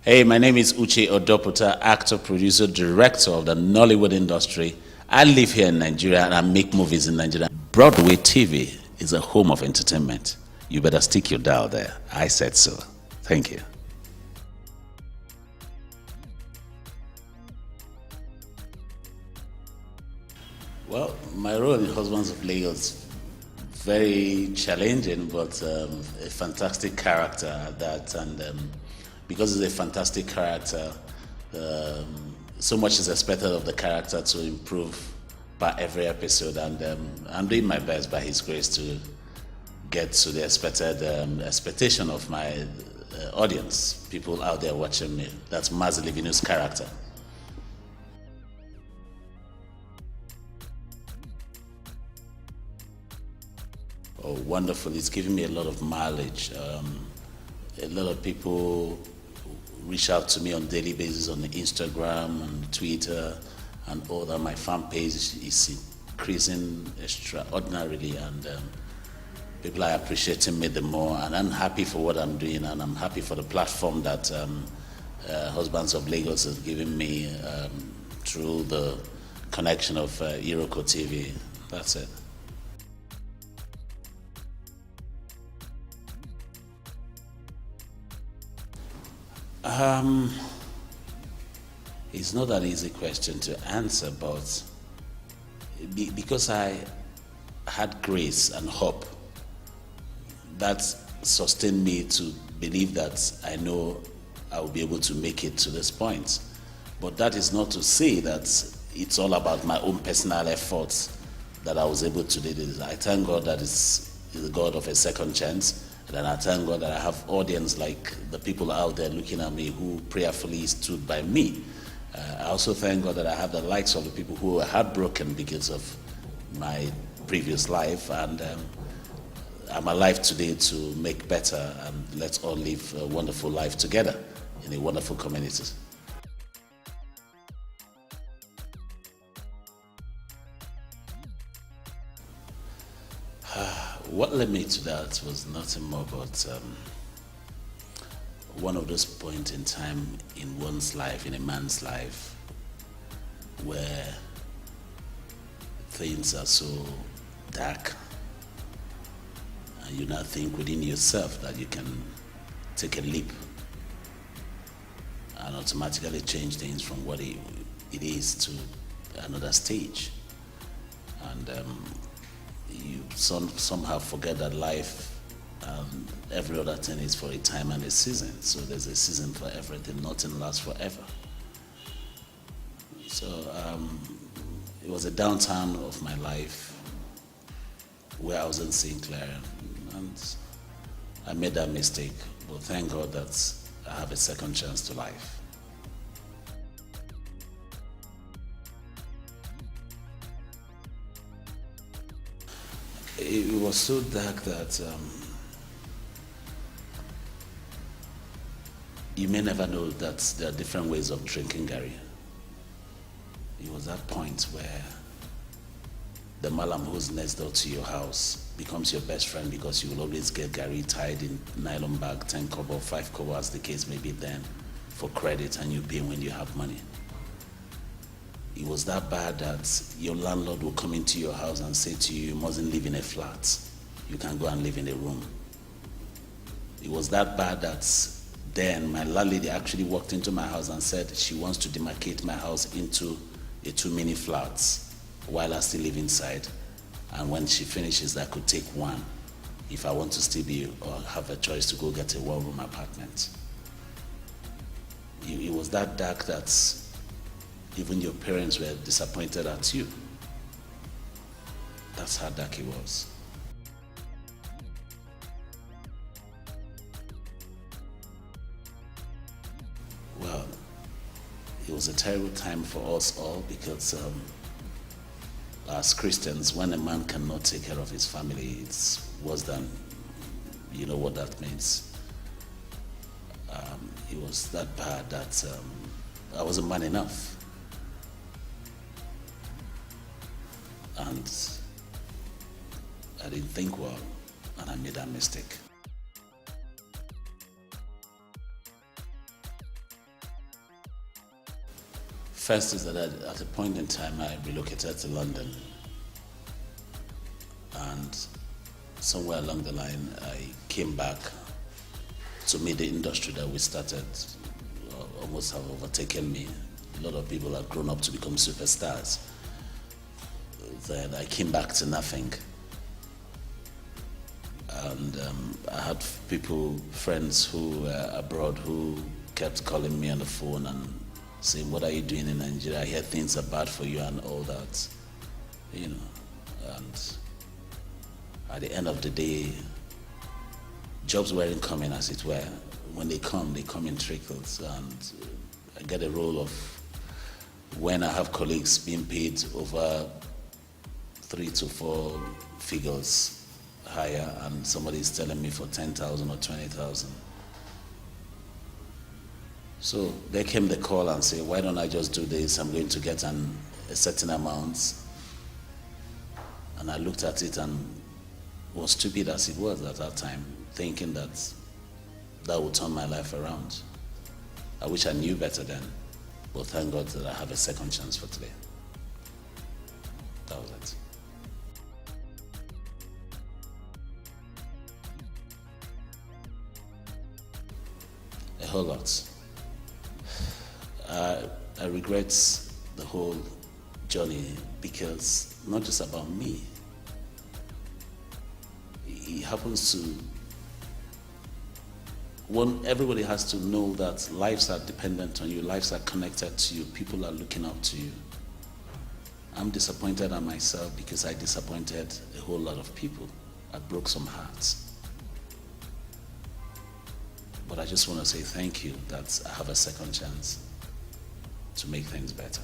Hey, my name is Uche Odoputa, actor, producer, director of the Nollywood industry. I live here in Nigeria and I make movies in Nigeria. Broadway TV is a home of entertainment. You better stick your dial there. I said so. Thank you. Well, my role in Husbands of Lagos, very challenging, but a fantastic character at that. And because it's a fantastic character, so much is expected of the character to improve by every episode. And I'm doing my best by His grace to get to the expected expectation of my audience, people out there watching me. That's Mazi Livinu's character. Oh, wonderful. It's giving me a lot of mileage. A lot of people reach out to me on a daily basis on Instagram and Twitter and all that. My fan page is increasing extraordinarily, and people are appreciating me the more. And I'm happy for what I'm doing, and I'm happy for the platform that Husbands of Lagos has given me through the connection of Iroko TV. That's it. It's not an easy question to answer, but because I had grace and hope, that sustained me to believe that I know I will be able to make it to this point. But that is not to say that it's all about my own personal efforts that I was able to do this. I thank God that it's the God of a second chance. And I thank God that I have audience like the people out there looking at me who prayerfully stood by me. I also thank God that I have the likes of the people who were heartbroken because of my previous life. And I'm alive today to make better, and let's all live a wonderful life together in a wonderful community. What led me to that was nothing more but one of those points in time in one's life, in a man's life, where things are so dark, and you now think within yourself that you can take a leap and automatically change things from what it is to another stage. And you somehow forget that life and every other thing is for a time and a season. So there's a season for everything. Nothing lasts forever. So it was a downturn of my life where I wasn't seeing clear, and I made that mistake. But thank God that I have a second chance to life. It was so dark that you may never know that there are different ways of drinking Gary. It was that point where the Malam who's next door to your house becomes your best friend, because you will always get Gary tied in nylon bag, 10 kobo, 5 kobo, as the case may be then, for credit, and you pay when you have money. It was that bad that your landlord will come into your house and say to you, you mustn't live in a flat. You can go and live in a room. It was that bad that then my landlady actually walked into my house and said she wants to demarcate my house into a 2 mini flats while I still live inside. And when she finishes, I could take one if I want to still be or have a choice to go get a one-room apartment. It was that dark that even your parents were disappointed at you. That's how dark it was. Well, it was a terrible time for us all, because as Christians, when a man cannot take care of his family, it's worse than, you know what that means. It was that bad that I wasn't man enough. And I didn't think well, and I made that mistake. First is that at a point in time I relocated to London, and somewhere along the line I came back to meet the industry that we started almost have overtaken me. A lot of people have grown up to become superstars. Then I came back to nothing. And I had friends who were abroad who kept calling me on the phone and saying, what are you doing in Nigeria? I hear things are bad for you and all that, you know. And at the end of the day, jobs weren't coming, as it were. When they come in trickles. And I get a role of when I have colleagues being paid over 3 to 4 figures higher, and somebody is telling me for 10,000 or 20,000. So there came the call and say, why don't I just do this? I'm going to get a certain amount. And I looked at it and was stupid as it was at that time, thinking that would turn my life around. I wish I knew better then, but thank God that I have a second chance for today. That was it. A whole lot. I regret the whole journey because not just about me. It happens to everybody has to know that lives are dependent on you, lives are connected to you, people are looking up to you. I'm disappointed at myself because I disappointed a whole lot of people. I broke some hearts. But I just want to say thank you that I have a second chance to make things better.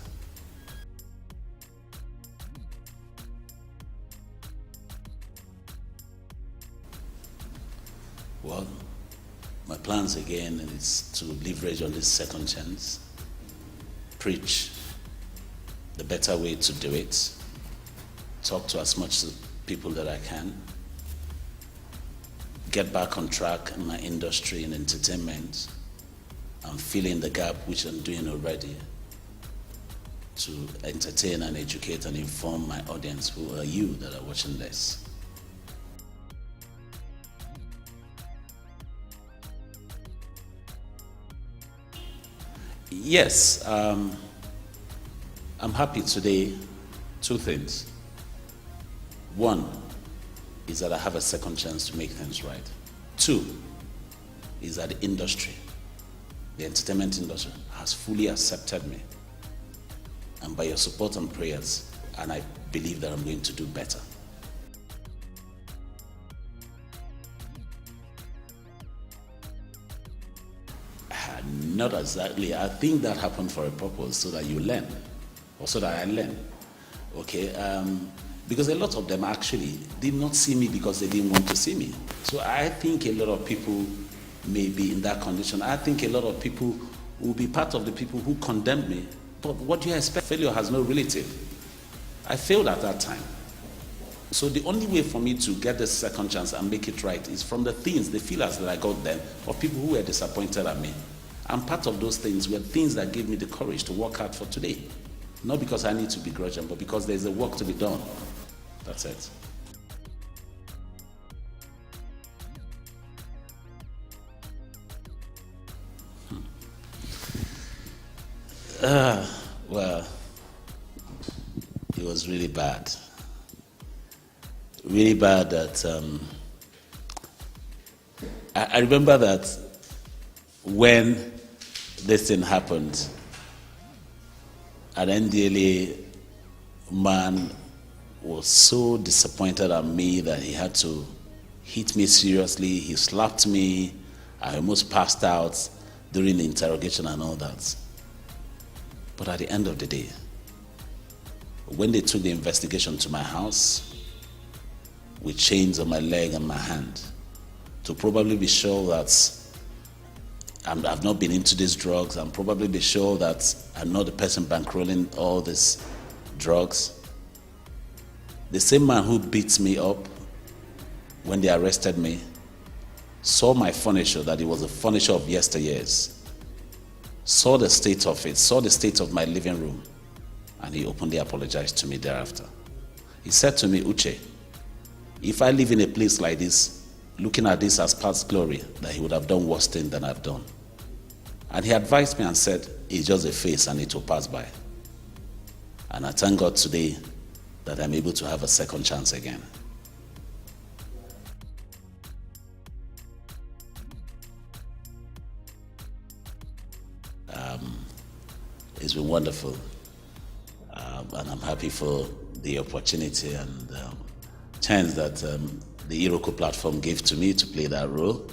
Well, my plans again is to leverage on this second chance, preach the better way to do it, talk to as much people that I can, get back on track in my industry in entertainment and fill in the gap which I'm doing already to entertain and educate and inform my audience who are you that are watching this. Yes, I'm happy today. 2 things. One is that I have a second chance to make things right. 2 is that the industry, the entertainment industry, has fully accepted me. And by your support and prayers, and I believe that I'm going to do better. Not exactly. I think that happened for a purpose, so that you learn, or so that I learn. Okay? Because a lot of them actually did not see me because they didn't want to see me. So I think a lot of people may be in that condition. I think a lot of people will be part of the people who condemned me. But what do you expect? Failure has no relative. I failed at that time. So the only way for me to get the second chance and make it right is from the things, the feelers that I got then, of people who were disappointed at me. And part of those things were things that gave me the courage to work hard for today. Not because I need to begrudge them, but because there's a work to be done. That's it. Well, it was really bad. Really bad that I remember that when this thing happened, an NDLEA man was so disappointed at me that he had to hit me seriously. He slapped me. I almost passed out during the interrogation and all that. But at the end of the day, when they took the investigation to my house with chains on my leg and my hand to probably be sure that I've not been into these drugs and probably be sure that I'm not the person bankrolling all these drugs, the same man who beat me up when they arrested me saw my furniture, that it was a furniture of yesteryears, saw the state of it, saw the state of my living room, and he openly apologized to me thereafter. He said to me, Uche, if I live in a place like this, looking at this as past glory, that he would have done worse things than I've done. And he advised me and said, it's just a phase and it will pass by. And I thank God today that I'm able to have a second chance again. It's been wonderful, and I'm happy for the opportunity and chance that the Iroko platform gave to me to play that role.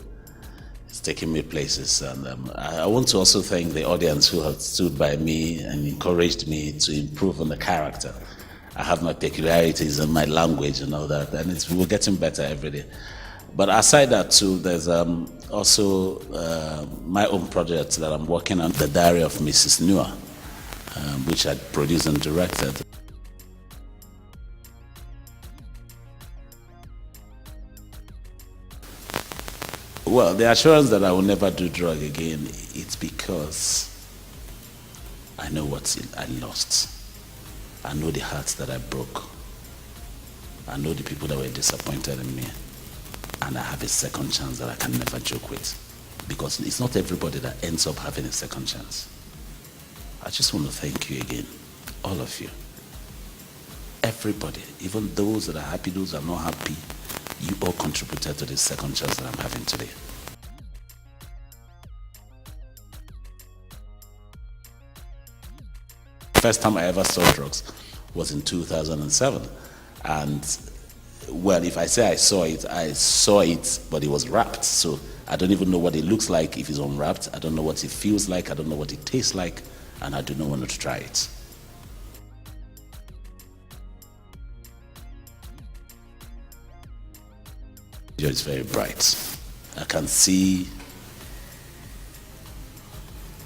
It's taken me places, and I want to also thank the audience who have stood by me and encouraged me to improve on the character. I have my peculiarities and my language and all that, and we're getting better every day. But aside that too, there's also my own project that I'm working on, The Diary of Mrs. Nua, which I produced and directed. Well, the assurance that I will never do drug again, it's because I know what I lost. I know the hearts that I broke. I know the people that were disappointed in me. And I have a second chance that I can never joke with. Because it's not everybody that ends up having a second chance. I just want to thank you again, all of you. Everybody, even those that are happy, those that are not happy, you all contributed to this second chance that I'm having today. First time I ever saw drugs was in 2007. And well, if I say I saw it, but it was wrapped. So I don't even know what it looks like if it's unwrapped. I don't know what it feels like. I don't know what it tastes like. And I do not want to try it. It's very bright. I can see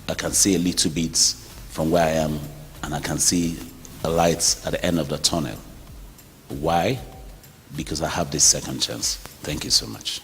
a little bit from where I am, and I can see a light at the end of the tunnel. Why? Because I have this second chance. Thank you so much.